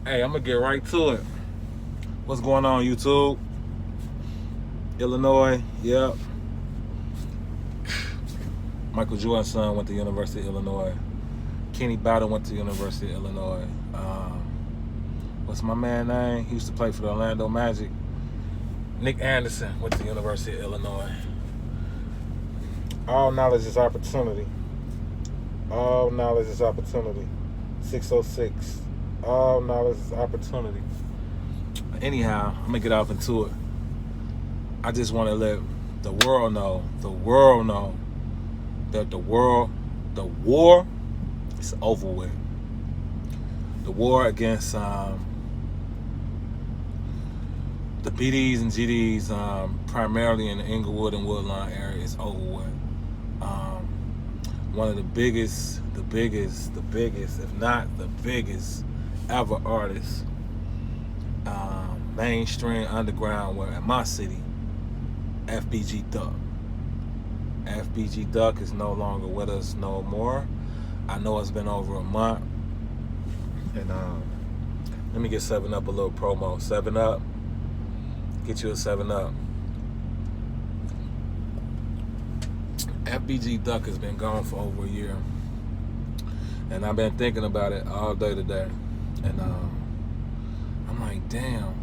Hey, I'm gonna get right to it. What's going on, YouTube? Illinois, yep. Michael Jordan's son went to University of Illinois. Kenny Bowden went to University of Illinois. What's my man name? He used to play for the Orlando Magic. Nick Anderson went to University of Illinois. All knowledge is opportunity. All knowledge is opportunity. 606. All knowledge is opportunity. Anyhow, I'm gonna get off into it. I just want to let the world know that the war is over with. The war against the BDs and GDs, primarily in the Inglewood and Woodlawn area, is over with. One of the biggest, if not the biggest ever artists, mainstream underground, were in my city, FBG Duck. FBG Duck is no longer with us no more. I know it's been over a month. And let me get 7-Up a little promo. 7-Up. Get you a 7-Up. FBG Duck has been gone for over a year. And I've been thinking about it all day today. And I'm like, damn.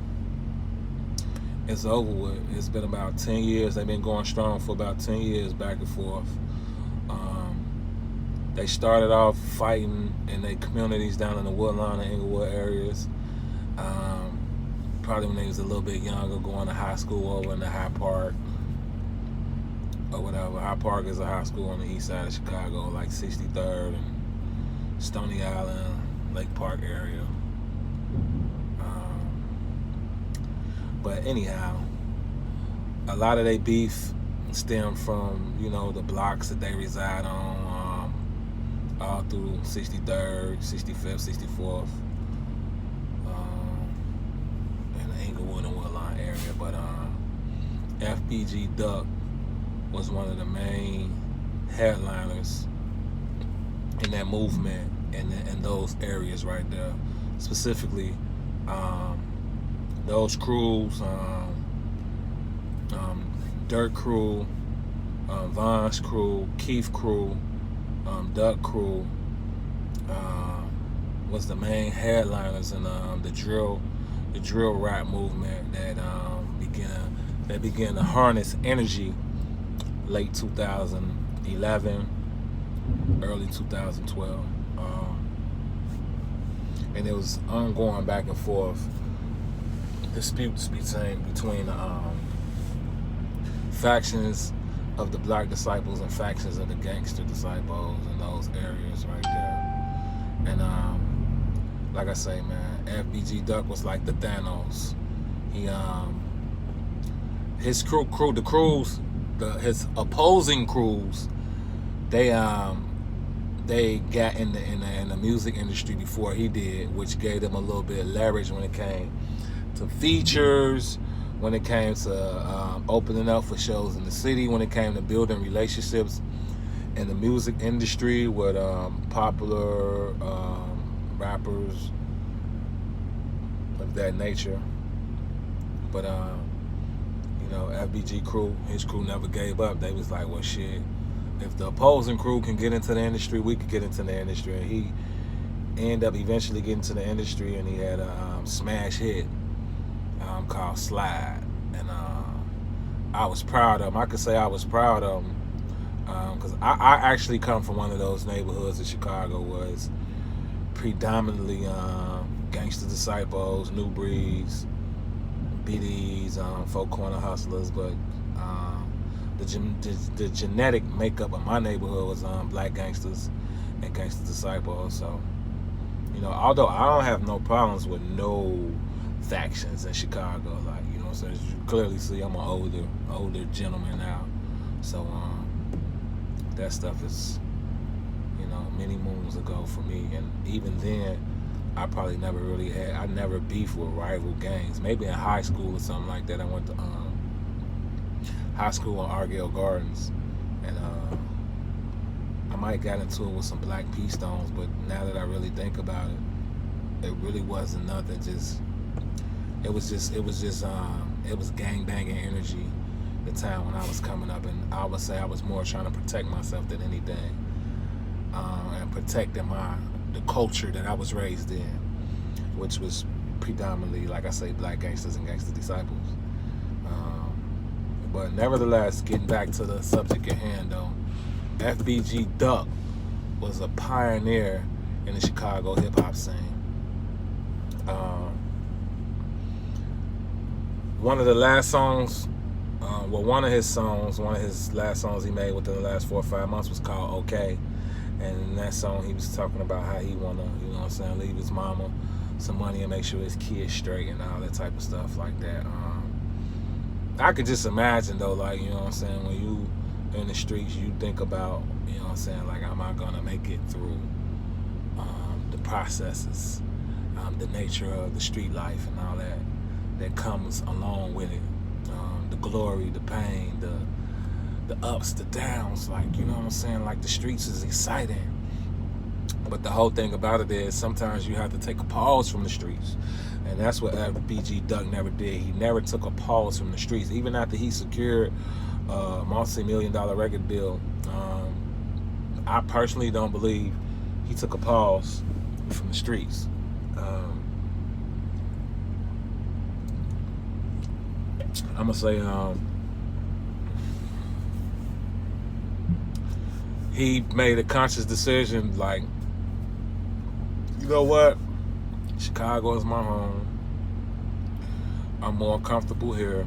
It's over with. It's been about 10 years. They've been going strong for about 10 years, back and forth. They started off fighting in their communities down in the Woodlawn and Inglewood areas. Probably when they was a little bit younger, going to high school over in the High Park or whatever. High Park is a high school on the east side of Chicago, like 63rd and Stony Island, Lake Park area. But anyhow, a lot of their beef stem from, the blocks that they reside on, all through 63rd, 65th, 64th, in the Inglewood and Woodlawn area. But FBG Duck was one of the main headliners in that movement in those areas right there. Specifically, those crews, Dirt Crew, Von's crew, Keith crew, Duck crew, was the main headliners in the drill rap movement that began to harness energy late 2011, early 2012, and it was ongoing back and forth disputes between factions of the Black disciples and factions of the gangster disciples in those areas right there. And like I say, man, FBG Duck was like the Thanos. He his his opposing crews, they got in the music industry before he did, which gave them a little bit of leverage when it came to features, when it came to opening up for shows in the city, when it came to building relationships in the music industry with popular rappers of that nature. But FBG crew, his crew never gave up. They was like, well, shit, if the opposing crew can get into the industry, we could get into the industry. And he ended up eventually getting to the industry, and he had a smash hit called Slide. And I was proud of him. I could say I was proud of him because I actually come from one of those neighborhoods in Chicago was predominantly gangster disciples, new breeds, BDs, folk corner hustlers, but the genetic makeup of my neighborhood was black gangsters and gangster disciples. So, although I don't have no problems with no factions in Chicago, like, so as you clearly see, I'm an older gentleman now. So that stuff is, many moons ago for me. And even then, I probably I never beefed with rival gangs. Maybe in high school or something like that. I went to high school in Argyle Gardens, and I might got into it with some Black P Stones, but now that I really think about it, It really wasn't nothing. It was gang banging energy. The time when I was coming up, and I would say I was more trying to protect myself than anything, and protecting the culture that I was raised in, which was predominantly, like I say, black gangsters and gangster disciples. But nevertheless, getting back to the subject at hand, though, FBG Duck was a pioneer in the Chicago hip hop scene. One of the last songs, one of his last songs he made within the last 4 or 5 months was called "Okay," and in that song he was talking about how he wanna, leave his mama some money and make sure his kids straight and all that type of stuff like that. I could just imagine though, like, when you in the streets, you think about, like, am I gonna make it through the processes, the nature of the street life and all that comes along with it, the glory, the pain, the ups, the downs, like, like the streets is exciting. But the whole thing about it is sometimes you have to take a pause from the streets. And that's what FBG Duck never did. He never took a pause from the streets. Even after he secured a multi-million-dollar record deal, I personally don't believe he took a pause from the streets. I'm going to say he made a conscious decision, like, you know what? Chicago is my home. I'm more comfortable here.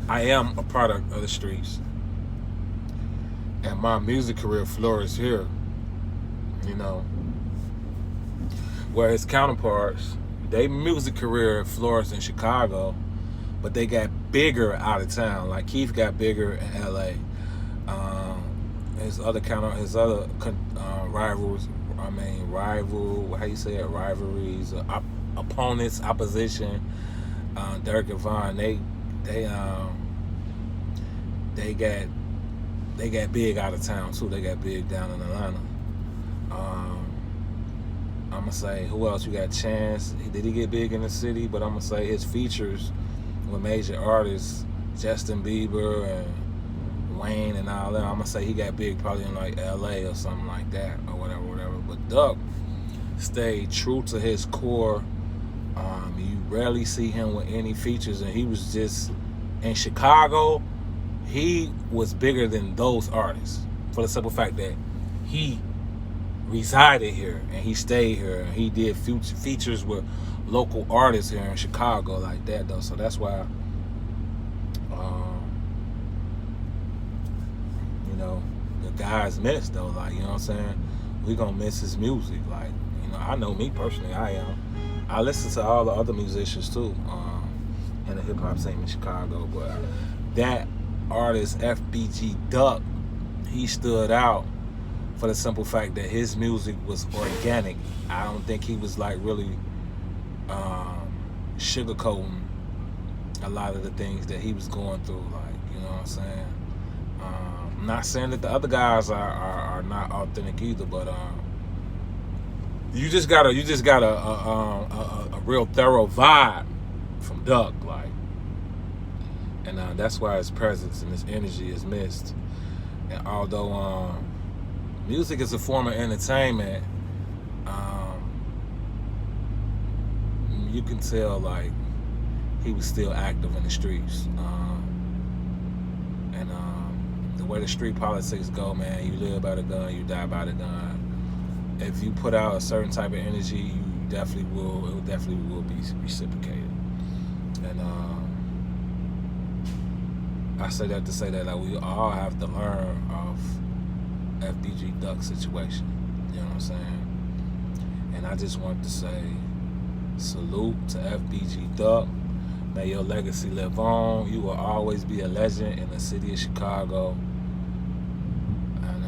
I am a product of the streets. And my music career flourished here. Where his counterparts, their music career flourished in Chicago, but they got bigger out of town. Like Keith got bigger in LA. His other rivalries, opponents, opposition, Derek and Vaughn, they got big out of town too. They got big down in Atlanta. I'm gonna say, who else? You got Chance. Did he get big in the city? But I'm gonna say his features with major artists, Justin Bieber and Wayne and all that, I'm gonna say he got big probably in like LA or something like that, or whatever. But Duck stayed true to his core. You rarely see him with any features, and he was just in Chicago. He was bigger than those artists for the simple fact that he resided here and he stayed here and he did features with local artists here in Chicago like that though. So that's why the guys miss though, like, we gonna miss his music. Like, I know me personally, I am. I listen to all the other musicians too, in the hip hop scene in Chicago, but that artist FBG Duck, he stood out for the simple fact that his music was organic. I don't think he was like really sugarcoating a lot of the things that he was going through, like, I'm not saying that the other guys are not authentic either, but you just got a real thorough vibe from Duck, like, and that's why his presence and his energy is missed. And although music is a form of entertainment, you can tell like he was still active in the streets. And the way the street politics go, man, you live by the gun, you die by the gun. If you put out a certain type of energy, it definitely will be reciprocated. And I say that to say that, like, we all have to learn off FBG Duck situation. You know what I'm saying? And I just want to say salute to FBG Duck. May your legacy live on. You will always be a legend in the city of Chicago. And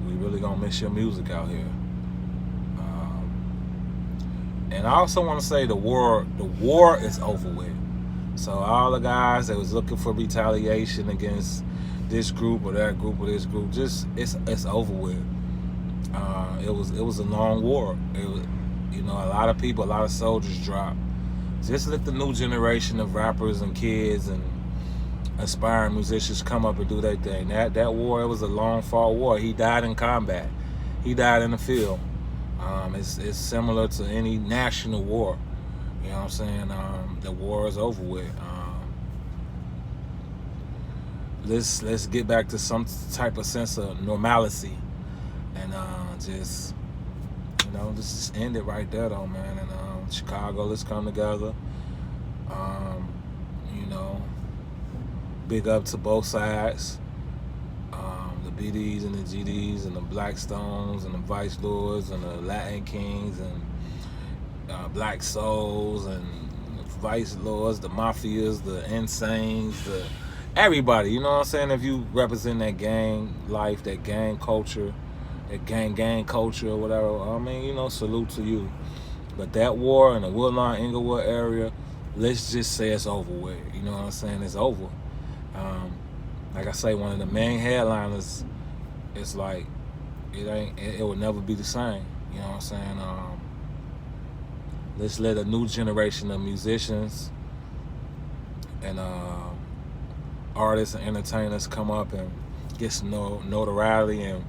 we really gonna miss your music out here. And I also want to say the war is over with. So all the guys that was looking for retaliation against this group or that group or this group, just it's over with. it was a long war. It was, you know, a lot of people, a lot of soldiers dropped. Just let the new generation of rappers and kids and aspiring musicians come up and do their thing. That war, it was a long fought war. He died in combat. He died in the field. It's similar to any national war. You know what I'm saying? The war is over with. Let's get back to some type of sense of normalcy, and just just end it right there, though, man. And Chicago, let's come together. You know, big up to both sides. The BDs and the GDs and the Blackstones and the Vice Lords and the Latin Kings and Black Souls and the Vice Lords, the Mafias, the Insanes, the everybody. You know what I'm saying? If you represent that gang life, that gang culture, that gang culture or whatever, I mean, you know, salute to you. But that war in the Woodlawn Inglewood area, let's just say it's over with. You know what I'm saying? It's over. Like I say, one of the main headliners, it's like it will never be the same. You know what I'm saying? Let's let a new generation of musicians and artists and entertainers come up and get some notoriety, and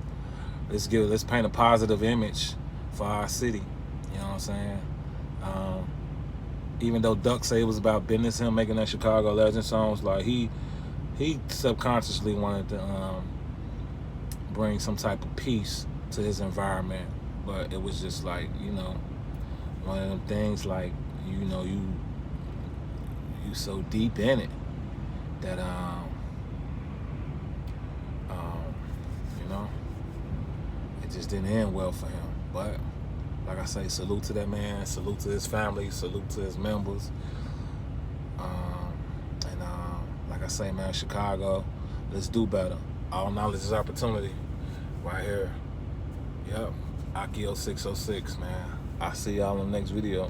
let's paint a positive image for our city. You know what I'm saying? Even though Duck say it was about business, him making that Chicago Legend songs, like he subconsciously wanted to bring some type of peace to his environment, but it was just like, you know, one of them things, like, you know, you so deep in it that you know, it just didn't end well for him. But like I say, salute to that man, salute to his family, salute to his members. Like I say, man, Chicago, let's do better. All knowledge is opportunity. Right here. Yep. Akio 606, man. I'll see y'all in the next video.